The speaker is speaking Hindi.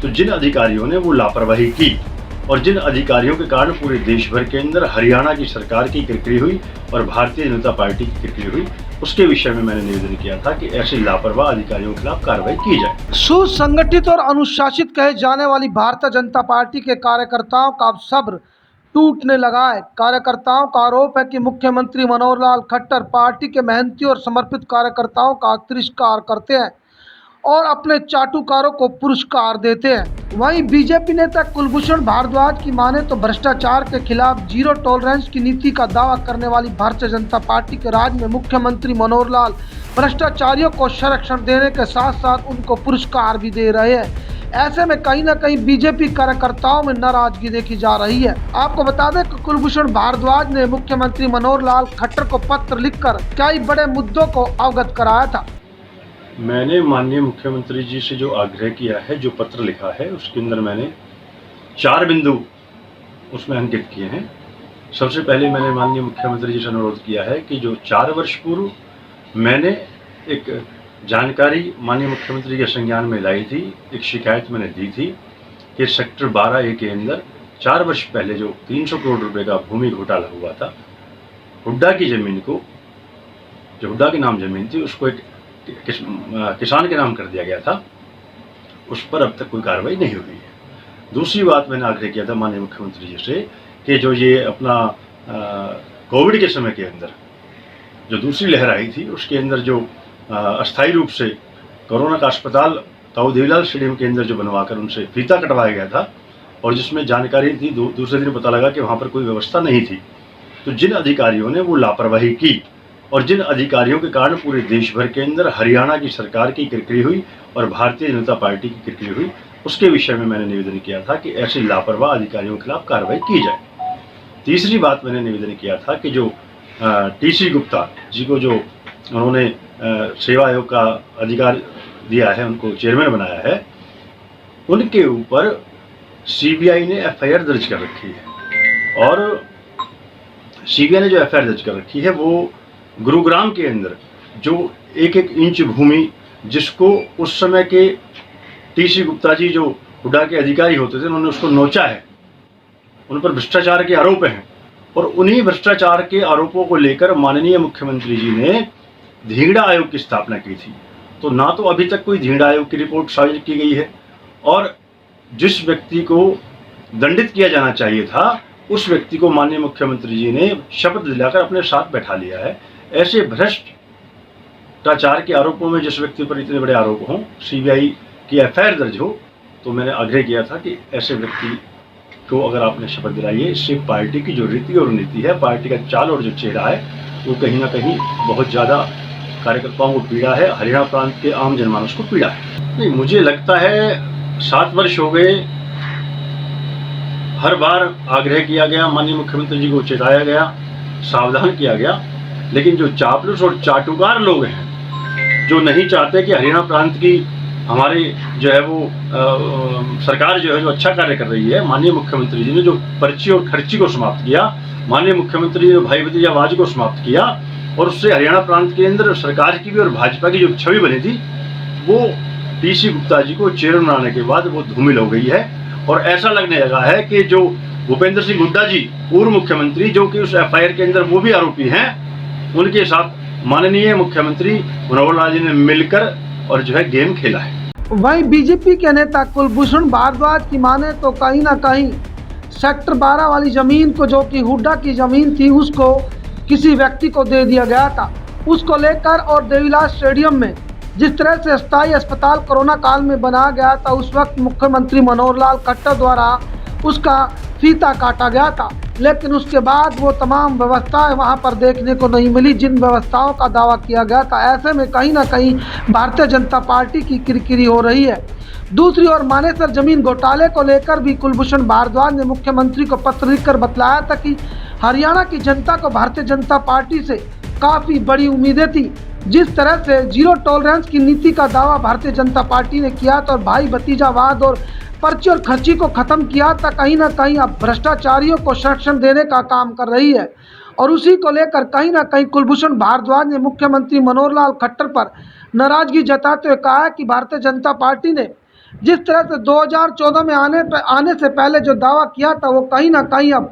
तो जिन अधिकारियों ने वो लापरवाही की और जिन अधिकारियों के कारण पूरे देश भर के अंदर हरियाणा की सरकार की किरकिरी हुई और भारतीय जनता पार्टी की किरकिरी हुई, उसके विषय में मैंने निवेदन किया था कि ऐसे लापरवाह अधिकारियों के खिलाफ कार्रवाई की जाए। सुसंगठित और अनुशासित कहे जाने वाली भारतीय जनता पार्टी के कार्यकर्ताओं का अब सब्र टूटने लगा है। कार्यकर्ताओं का आरोप है कि मुख्यमंत्री मनोहर लाल खट्टर पार्टी के मेहनती और समर्पित कार्यकर्ताओं का तिरस्कार करते हैं और अपने चाटुकारों को पुरस्कार देते हैं। वहीं बीजेपी नेता कुलभूषण भारद्वाज की माने तो भ्रष्टाचार के खिलाफ जीरो टॉलरेंस की नीति का दावा करने वाली भारतीय जनता पार्टी के राज में मुख्यमंत्री मनोहर लाल भ्रष्टाचारियों को संरक्षण देने के साथ साथ उनको पुरस्कार भी दे रहे हैं। ऐसे में कहीं ना कहीं बीजेपी कार्यकर्ताओं में नाराजगी देखी जा रही है। आपको बता दें कि कुलभूषण भारद्वाज ने मुख्यमंत्री मनोहर लाल खट्टर को पत्र लिखकर कई बड़े मुद्दों को अवगत कराया था। मैंने माननीय मुख्यमंत्री जी से जो आग्रह किया है, जो पत्र लिखा है, उसके अंदर मैंने 4 बिंदु उसमें अंकित किए हैं। सबसे पहले मैंने माननीय मुख्यमंत्री जी से अनुरोध किया है कि जो 4 वर्ष पूर्व मैंने एक जानकारी माननीय मुख्यमंत्री के संज्ञान में लाई थी, एक शिकायत मैंने दी थी कि सेक्टर 12A के अंदर 4 वर्ष पहले जो 300 करोड़ रुपए का भूमि घोटाला हुआ था, हुड्डा की जमीन को, जो हुड्डा के नाम जमीन थी, उसको एक किसान के नाम कर दिया गया था। उस पर अब तक कोई कार्रवाई नहीं हुई है। दूसरी बात मैंने आग्रह किया था माननीय मुख्यमंत्री जी से कि जो ये अपना कोविड के समय के अंदर जो दूसरी लहर आई थी, उसके अंदर जो अस्थायी रूप से कोरोना का अस्पताल ताऊ देवीलाल स्टेडियम के अंदर जो बनवाकर उनसे फीता कटवाया गया था और जिसमें जानकारी थी, दूसरे दिन पता लगा कि वहाँ पर कोई व्यवस्था नहीं थी। तो जिन अधिकारियों ने वो लापरवाही की और जिन अधिकारियों के कारण पूरे देश भर के अंदर हरियाणा की सरकार की किरकिरी हुई और भारतीय जनता पार्टी की किरकिरी हुई, उसके विषय में मैंने निवेदन किया था कि ऐसे लापरवाह अधिकारियों के खिलाफ कार्रवाई की जाए। तीसरी बात मैंने निवेदन किया था कि जो टीसी गुप्ता जी को जो उन्होंने सेवा आयोग का अधिकार दिया है, उनको चेयरमैन बनाया है, उनके ऊपर सीबीआई ने एफआईआर दर्ज कर रखी है और सीबीआई ने जो एफआईआर दर्ज कर रखी है वो गुरुग्राम के अंदर जो 1-1 इंच भूमि जिसको उस समय के टीसी गुप्ता जी जो हुड्डा के अधिकारी होते थे, उन्होंने उसको नोचा है, उन पर भ्रष्टाचार के आरोप हैं और उन्हीं भ्रष्टाचार के आरोपों को लेकर माननीय मुख्यमंत्री जी ने धिंगड़ा आयोग की स्थापना की थी। तो ना तो अभी तक कोई धिंगड़ा आयोग की रिपोर्ट सार्वजनिक की गई है और जिस व्यक्ति को दंडित किया जाना चाहिए था, उस व्यक्ति को माननीय मुख्यमंत्री जी ने शपथ दिलाकर अपने साथ बैठा लिया है। ऐसे भ्रष्टाचार के आरोपों में जिस व्यक्ति पर इतने बड़े आरोप हों, सीबीआई की एफआईआर दर्ज हो, तो मैंने आग्रह किया था कि ऐसे व्यक्ति को अगर आपने शपथ दिलाई है, इससे पार्टी की जो रीति और नीति है, पार्टी का चाल और जो चेहरा है, वो कहीं ना कहीं बहुत ज़्यादा कार्यकर्ताओं को पीड़ा है, हरियाणा प्रांत के आम जनमानस को पीड़ा है। नहीं, मुझे लगता है 7 वर्ष हो गए, हर बार आग्रह किया गया, माननीय मुख्यमंत्री जी को चेताया गया, सावधान किया गया, लेकिन जो चापलूस और चाटुकार लोग हैं, जो नहीं चाहते कि हरियाणा प्रांत की हमारी जो है वो सरकार जो है जो अच्छा कार्य कर रही है, माननीय मुख्यमंत्री जी ने जो पर्ची और खर्ची को समाप्त किया, माननीय मुख्यमंत्री ने भाई भतीजावाद को समाप्त किया और उससे हरियाणा प्रांत के अंदर सरकार की भी और भाजपा की जो छवि बनी थी, वो टीसी गुप्ता जी को चेयरमैन बनाने के बाद वो धूमिल हो गई है और ऐसा लगने लगा है कि जो भूपेंद्र सिंह हुड्डा जी पूर्व मुख्यमंत्री, जो कि उस एफआईआर के अंदर वो भी आरोपी हैं, उनके साथ माननीय मुख्यमंत्री मनोहर लाल जी ने मिलकर और जो है गेम खेला है। वहीं बीजेपी के नेता कुलभूषण भारद्वाज की माने तो कहीं ना कहीं सेक्टर 12 वाली जमीन को, जो कि हुड्डा की जमीन थी, उसको किसी व्यक्ति को दे दिया गया था। उसको लेकर और देवीलाल स्टेडियम में जिस तरह से अस्थायी अस्पताल कोरोना काल में बनाया गया था, उस वक्त मुख्यमंत्री मनोहर लाल खट्टर द्वारा उसका फीता काटा गया था, लेकिन उसके बाद वो तमाम व्यवस्थाएं वहां पर देखने को नहीं मिली जिन व्यवस्थाओं का दावा किया गया था। ऐसे में कहीं ना कहीं भारतीय जनता पार्टी की किरकिरी हो रही है। दूसरी ओर मानेसर जमीन घोटाले को लेकर भी कुलभूषण भारद्वाज ने मुख्यमंत्री को पत्र लिखकर बतलाया था कि हरियाणा की जनता को भारतीय जनता पार्टी से काफ़ी बड़ी उम्मीदें थी। जिस तरह से जीरो टॉलरेंस की नीति का दावा भारतीय जनता पार्टी ने किया था और भाई भतीजावाद और पर्ची और खर्ची को खत्म किया था, कहीं ना कहीं अब भ्रष्टाचारियों को संरक्षण देने का काम कर रही है और उसी को लेकर कहीं ना कहीं कुलभूषण भारद्वाज ने मुख्यमंत्री मनोहर लाल खट्टर पर नाराजगी जताते हुए कहा है कि भारतीय जनता पार्टी ने जिस तरह से 2014 में आने से पहले जो दावा किया था वो कहीं ना कहीं अब